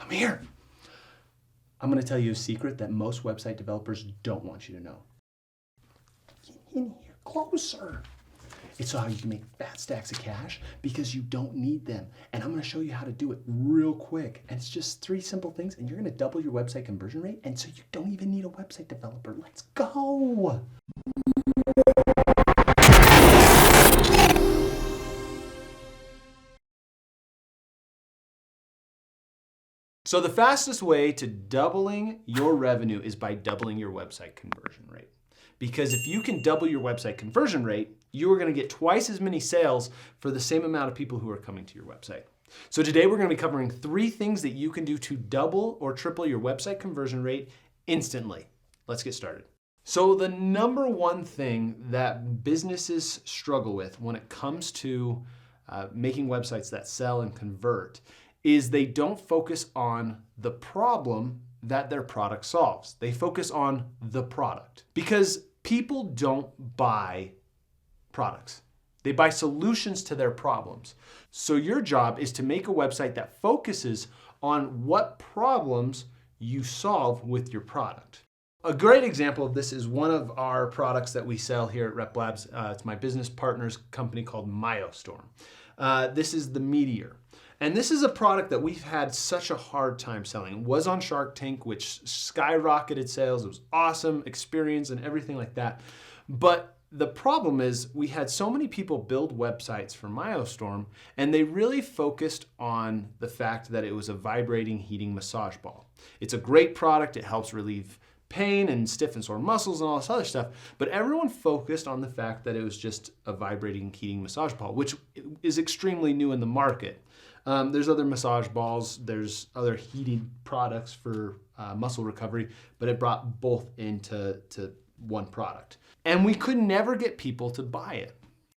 Come here. I'm going to tell you a secret that most website developers don't want you to know. Get in here, closer. It's how you can make fat stacks of cash because you don't need them. And I'm going to show you how to do it real quick. And it's just 3 simple things, and you're going to double your website conversion rate. And so you don't even need a website developer. Let's go. So the fastest way to doubling your revenue is by doubling your website conversion rate. Because if you can double your website conversion rate, you are going to get twice as many sales for the same amount of people who are coming to your website. So today we're going to be covering 3 things that you can do to double or triple your website conversion rate instantly. Let's get started. So the number one thing that businesses struggle with when it comes to making websites that sell and convert is they don't focus on the problem that their product solves. They focus on the product because people don't buy products. They buy solutions to their problems. So your job is to make a website that focuses on what problems you solve with your product. A great example of this is one of our products that we sell here at Rep Labs. It's my business partner's company called Myostorm. This is the Meteor. And this is a product that we've had such a hard time selling. It was on Shark Tank, which skyrocketed sales. It was awesome experience and everything like that. But the problem is we had so many people build websites for Myostorm, and they really focused on the fact that it was a vibrating heating massage ball. It's a great product. It helps relieve pain and stiff and sore muscles and all this other stuff. But everyone focused on the fact that it was just a vibrating heating massage ball, which is extremely new in the market. There's other massage balls, there's other heating products for muscle recovery, but it brought both into one product. And we could never get people to buy it.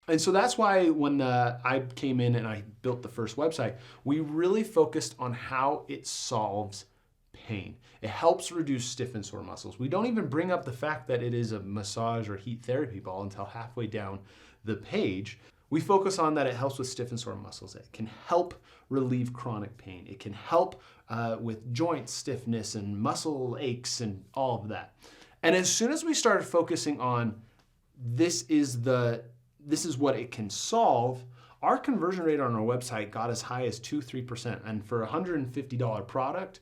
And so that's why when I came in and I built the first website, we really focused on how it solves pain. It helps reduce stiff and sore muscles. We don't even bring up the fact that it is a massage or heat therapy ball until halfway down the page. We focus on that it helps with stiff and sore muscles. It can help relieve chronic pain. It can help with joint stiffness and muscle aches and all of that. And as soon as we started focusing on this is what it can solve, our conversion rate on our website got as high as 2-3%. And for a $150 product,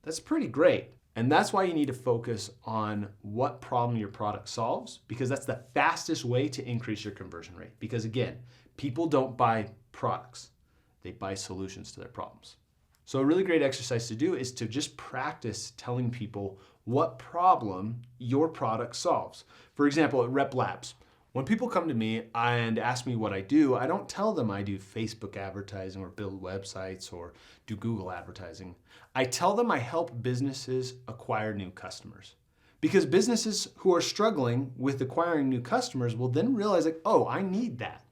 that's pretty great. And that's why you need to focus on what problem your product solves, because that's the fastest way to increase your conversion rate. Because again, people don't buy products, they buy solutions to their problems. So a really great exercise to do is to just practice telling people what problem your product solves. For example, at Rep Labs, when people come to me and ask me what I do, I don't tell them I do Facebook advertising or build websites or do Google advertising. I tell them I help businesses acquire new customers. Because businesses who are struggling with acquiring new customers will then realize, like, oh, I need that.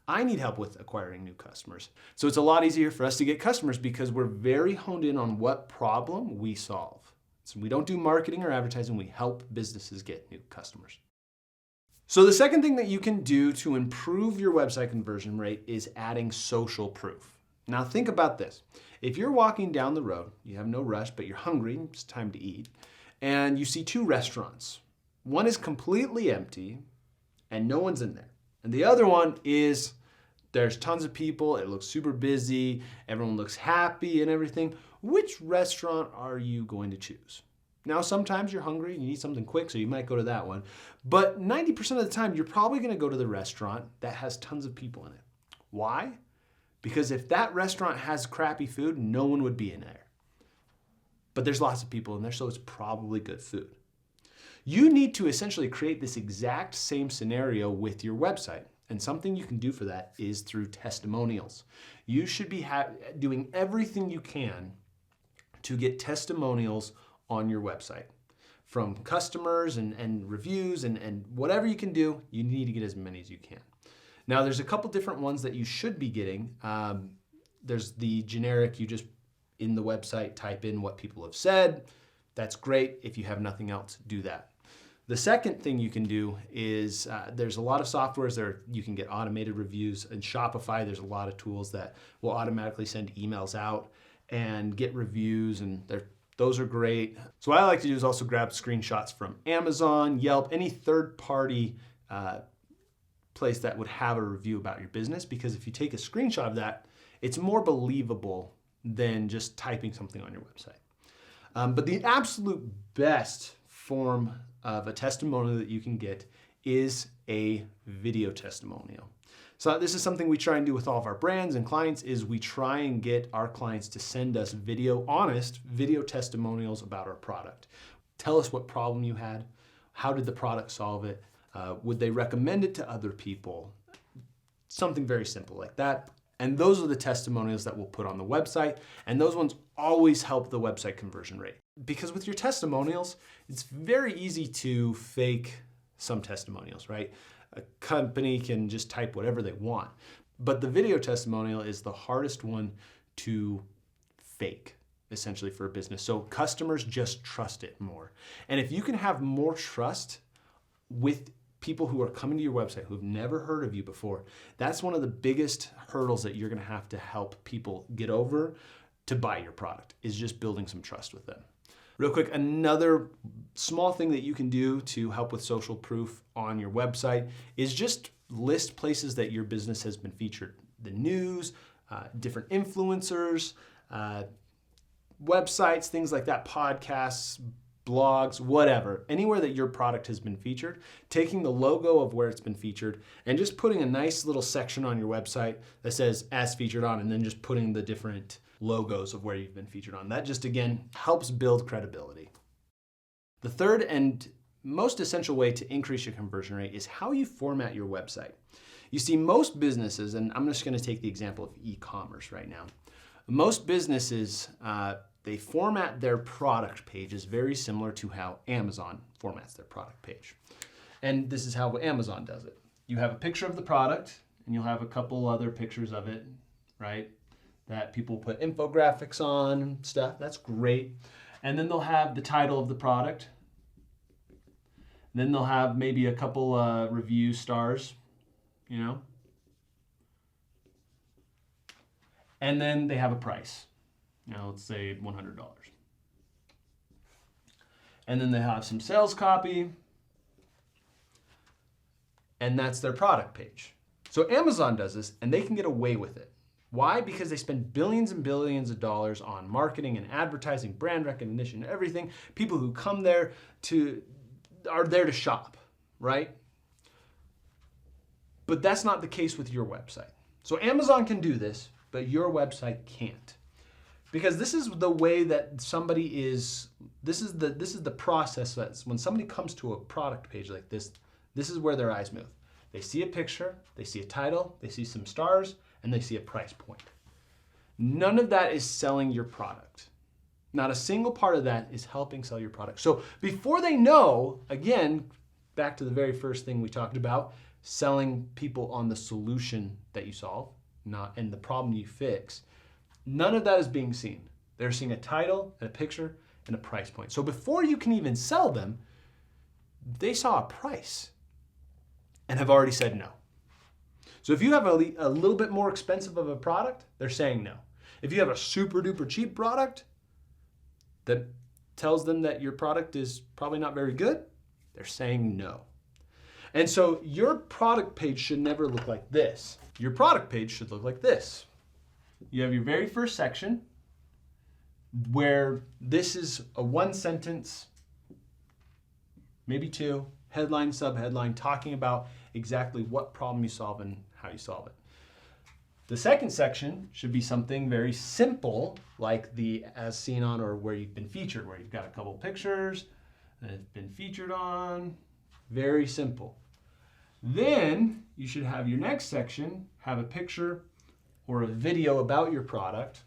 I need help with acquiring new customers. So it's a lot easier for us to get customers because we're very honed in on what problem we solve. So we don't do marketing or advertising, we help businesses get new customers. So the second thing that you can do to improve your website conversion rate is adding social proof. Now think about this. If you're walking down the road, you have no rush, but you're hungry, it's time to eat, and you see 2 restaurants. One is completely empty and no one's in there. And the other one is there's tons of people, it looks super busy, everyone looks happy and everything. Which restaurant are you going to choose? Now, sometimes you're hungry and you need something quick, so you might go to that one. But 90% of the time, you're probably gonna go to the restaurant that has tons of people in it. Why? Because if that restaurant has crappy food, no one would be in there. But there's lots of people in there, so it's probably good food. You need to essentially create this exact same scenario with your website. And something you can do for that is through testimonials. You should be doing everything you can to get testimonials on your website. From customers and reviews and whatever you can do, you need to get as many as you can. Now there's a couple different ones that you should be getting. There's the generic, you just in the website type in what people have said. That's great. If you have nothing else, do that. The second thing you can do is there's a lot of softwares there you can get automated reviews. In Shopify, there's a lot of tools that will automatically send emails out. and get reviews, and those are great. So what I like to do is also grab screenshots from Amazon, Yelp, any third-party place that would have a review about your business, because if you take a screenshot of that, it's more believable than just typing something on your website. But the absolute best form of a testimonial that you can get is a video testimonial. So this is something we try and do with all of our brands and clients, is we try and get our clients to send us honest video testimonials about our product. Tell us what problem you had, how did the product solve it, would they recommend it to other people, something very simple like that. And those are the testimonials that we'll put on the website, and those ones always help the website conversion rate. Because with your testimonials, it's very easy to fake some testimonials, right? A company can just type whatever they want, but the video testimonial is the hardest one to fake, essentially, for a business. So customers just trust it more. And if you can have more trust with people who are coming to your website who've never heard of you before, that's one of the biggest hurdles that you're gonna have to help people get over to buy your product, is just building some trust with them. Real quick, another small thing that you can do to help with social proof on your website is just list places that your business has been featured. The news, different influencers, websites, things like that, podcasts, blogs, whatever, anywhere that your product has been featured, taking the logo of where it's been featured and just putting a nice little section on your website that says as featured on, and then just putting the different logos of where you've been featured on. That just, again, helps build credibility. The third and most essential way to increase your conversion rate is how you format your website. You see, most businesses, and I'm just gonna take the example of e-commerce right now. Most businesses, they format their product pages very similar to how Amazon formats their product page. And this is how Amazon does it. You have a picture of the product, and you'll have a couple other pictures of it, right? That people put infographics on and stuff. That's great. And then they'll have the title of the product. Then they'll have maybe a couple review stars, you know? And then they have a price. Let's say $100. And then they have some sales copy, and that's their product page. So Amazon does this, and they can get away with it. Why? Because they spend billions and billions of dollars on marketing and advertising, brand recognition, everything. People who come there are there to shop, right? But that's not the case with your website. So Amazon can do this, but your website can't. Because this is the way that this is the process that's when somebody comes to a product page like this is where their eyes move. They see a picture, they see a title, they see some stars, and they see a price point. None of that is selling your product. Not a single part of that is helping sell your product. So before they know, again, back to the very first thing we talked about, selling people on the solution that you solve, and the problem you fix, none of that is being seen. They're seeing a title and a picture and a price point. So before you can even sell them, they saw a price and have already said no. So if you have a little bit more expensive of a product, they're saying no. If you have a super duper cheap product that tells them that your product is probably not very good, they're saying no. And so your product page should never look like this. Your product page should look like this. You have your very first section where this is a one sentence, maybe two, headline, subheadline, talking about exactly what problem you solve and how you solve it. The second section should be something very simple, like the as seen on or where you've been featured, where you've got a couple pictures that have been featured on. Very simple. Then you should have your next section have a picture or a video about your product.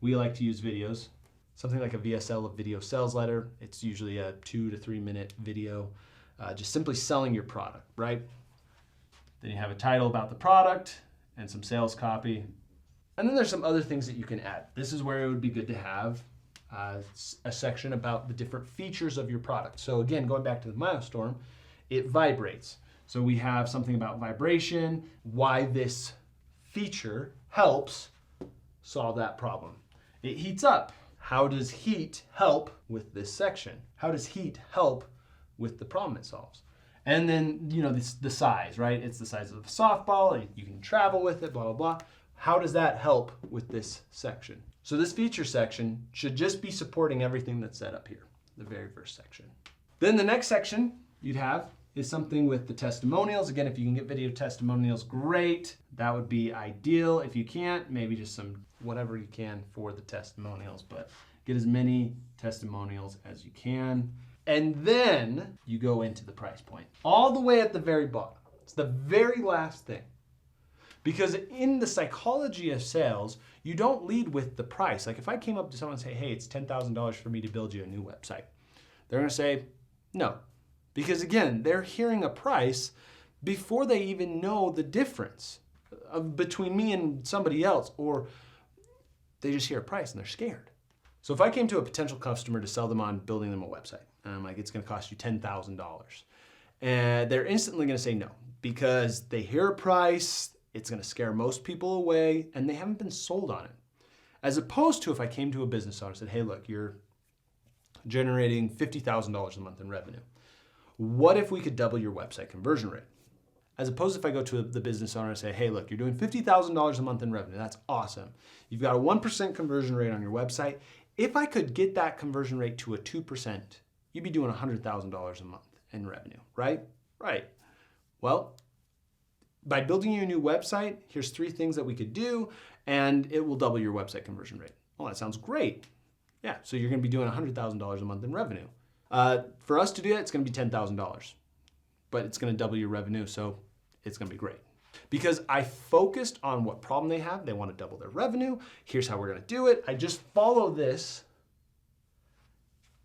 We like to use videos. Something like a VSL, a video sales letter. It's usually a 2 to 3 minute video, just simply selling your product, right? Then you have a title about the product and some sales copy. And then there's some other things that you can add. This is where it would be good to have a section about the different features of your product. So again, going back to the Milestorm, it vibrates. So we have something about vibration, why this feature helps solve that problem. It heats up. How does heat help with this section? How does heat help with the problem it solves? And then, the size, right? It's the size of a softball. You can travel with it, blah, blah, blah. How does that help with this section? So this feature section should just be supporting everything that's set up here, the very first section. Then the next section you'd have is something with the testimonials. Again, if you can get video testimonials, great. That would be ideal. If you can't, maybe just some whatever you can for the testimonials, but get as many testimonials as you can. And then you go into the price point, all the way at the very bottom. It's the very last thing. Because in the psychology of sales, you don't lead with the price. Like if I came up to someone and say, hey, it's $10,000 for me to build you a new website. They're gonna say, no. Because again, they're hearing a price before they even know the difference between me and somebody else, or they just hear a price and they're scared. So if I came to a potential customer to sell them on building them a website, and I'm like, it's gonna cost you $10,000. And they're instantly gonna say no, because they hear a price, it's gonna scare most people away, and they haven't been sold on it. As opposed to if I came to a business owner and said, hey, look, you're generating $50,000 a month in revenue. What if we could double your website conversion rate? As opposed to if I go to the business owner and say, hey, look, you're doing $50,000 a month in revenue. That's awesome. You've got a 1% conversion rate on your website. If I could get that conversion rate to a 2%, you'd be doing $100,000 a month in revenue, right? Right. Well, by building you a new website, here's 3 things that we could do, and it will double your website conversion rate. Well, that sounds great. Yeah, so you're gonna be doing $100,000 a month in revenue. For us to do that, it's gonna be $10,000, but it's gonna double your revenue, so it's gonna be great. Because I focused on what problem they have. They wanna double their revenue. Here's how we're gonna do it. I just follow this,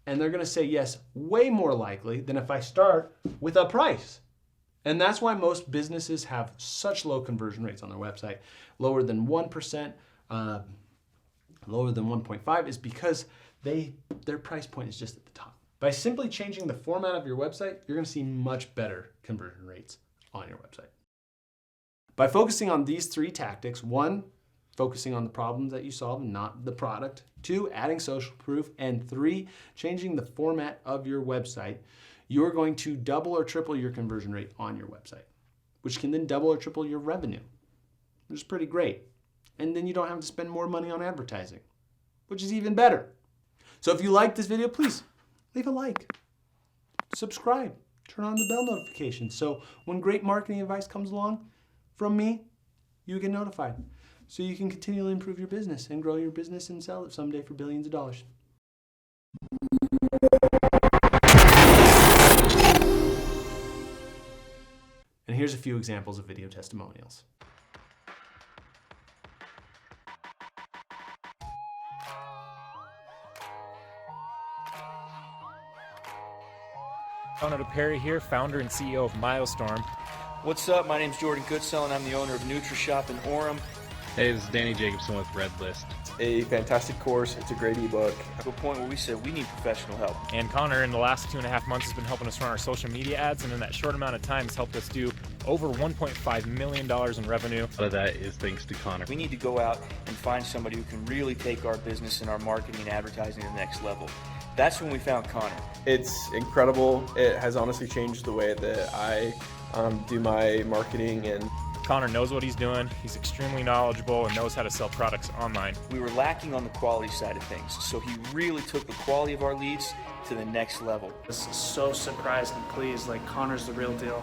and they're gonna say yes way more likely than if I start with a price. And that's why most businesses have such low conversion rates on their website. Lower than 1%, lower than 1.5 is because their price point is just at the top. By simply changing the format of your website, you're gonna see much better conversion rates on your website. By focusing on these 3 tactics, 1, focusing on the problems that you solve and not the product. 2, adding social proof. And 3, changing the format of your website, you're going to double or triple your conversion rate on your website, which can then double or triple your revenue, which is pretty great. And then you don't have to spend more money on advertising, which is even better. So if you like this video, please leave a like, subscribe, turn on the bell notification. So when great marketing advice comes along from me, you get notified. So you can continually improve your business and grow your business and sell it someday for billions of dollars. And here's a few examples of video testimonials. Connor Perry here, founder and CEO of Milestorm. What's up? My name's Jordan Goodsell, and I'm the owner of NutriShop in Orem. Hey, this is Danny Jacobson with Red List. A fantastic course. It's a great ebook. To a point where we said we need professional help. And Connor, in the last 2.5 months, has been helping us run our social media ads, and in that short amount of time has helped us do over $1.5 million in revenue. A lot of that is thanks to Connor. We need to go out and find somebody who can really take our business and our marketing and advertising to the next level. That's when we found Connor. It's incredible. It has honestly changed the way that I do my marketing. And Connor knows what he's doing. He's extremely knowledgeable and knows how to sell products online. We were lacking on the quality side of things, so he really took the quality of our leads to the next level. I was so surprised and pleased, like Connor's the real deal.